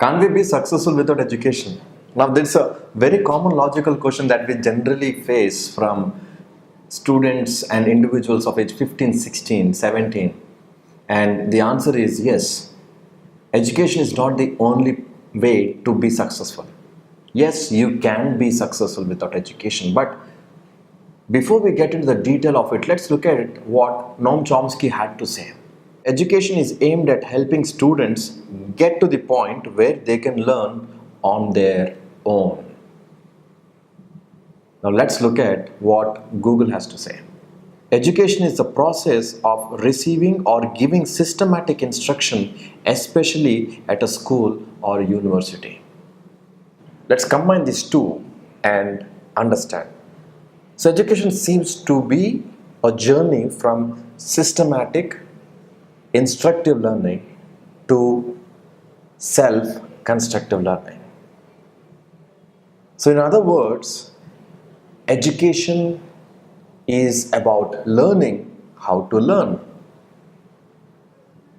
Can't we be successful without education? Now, there's a very common logical question that we generally face from students and individuals of age 15, 16, 17. And the answer is yes. Education is not the only way to be successful. Yes, you can be successful without education, but before we get into the detail of it, let's look at what Noam Chomsky had to say. Education is aimed at helping students get to the point where they can learn on their own. Now let's look at what Google has to say. Education is the process of receiving or giving systematic instruction, especially at a school or university. Let's combine these two and understand. So education seems to be a journey from systematic instructive learning to self-constructive learning. So in other words, education is about learning how to learn.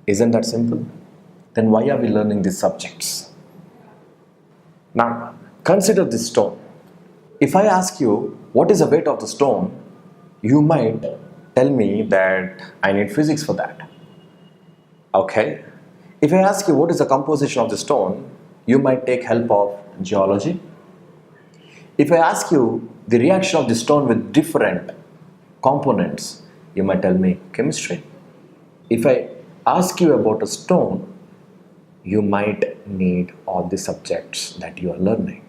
Isn't that simple? Then why are we learning these subjects? Now, consider this stone. If I ask you what is the weight of the stone, you might tell me that I need physics for that. Okay. If I ask you what is the composition of the stone, you might take help of geology. If I ask you the reaction of the stone with different components, you might tell me chemistry. If I ask you about a stone, you might need all the subjects that you are learning.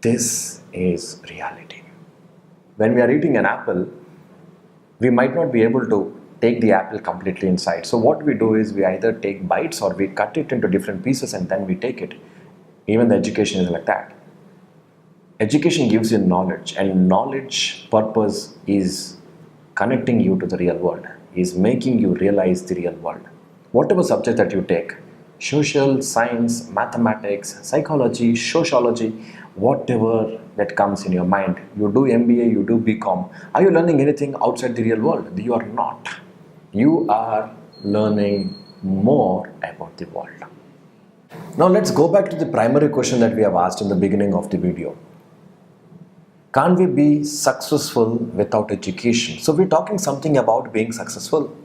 This is reality. When we are eating an apple, we might not be able to take the apple completely inside. So what we do is we either take bites or we cut it into different pieces and then we take it. Even the education is like that. Education gives you knowledge, and knowledge purpose is connecting you to the real world, is making you realize the real world. Whatever subject that you take, social, science, mathematics, psychology, sociology, whatever that comes in your mind, you do MBA, you do BCom, are you learning anything outside the real world? You are not. You are learning more about the world. Now let's go back to the primary question that we have asked in the beginning of the video. Can't we be successful without education? So we're talking something about being successful.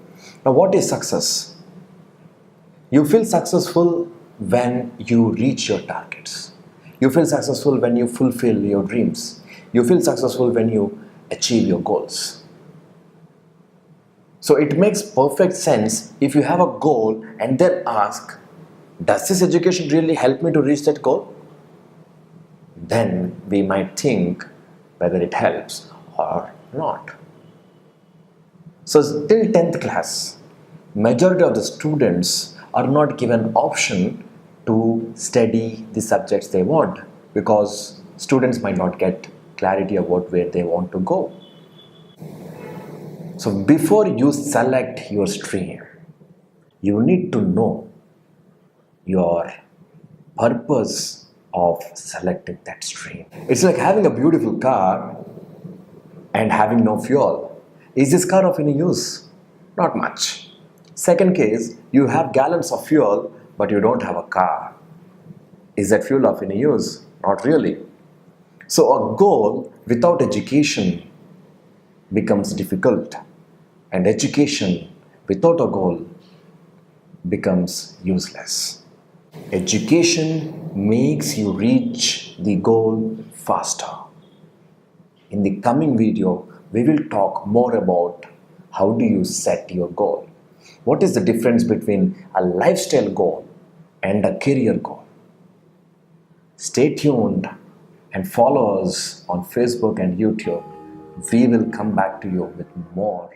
Now what is success? You feel successful when you reach your targets. You feel successful when you fulfill your dreams. You feel successful when you achieve your goals. So it makes perfect sense if you have a goal and then ask, does this education really help me to reach that goal? Then we might think whether it helps or not. So till 10th class, majority of the students are not given option to study the subjects they want because students might not get clarity about where they want to go. So before you select your stream, you need to know your purpose of selecting that stream. It's like having a beautiful car and having no fuel. Is this car of any use? Not much. Second case, you have gallons of fuel but you don't have a car. Is that fuel of any use? Not really. So a goal without education becomes difficult, and education without a goal becomes useless. Education makes you reach the goal faster. In the coming video, we will talk more about how do you set your goal. What is the difference between a lifestyle goal and a career goal? Stay tuned and follow us on Facebook and YouTube. We will come back to you with more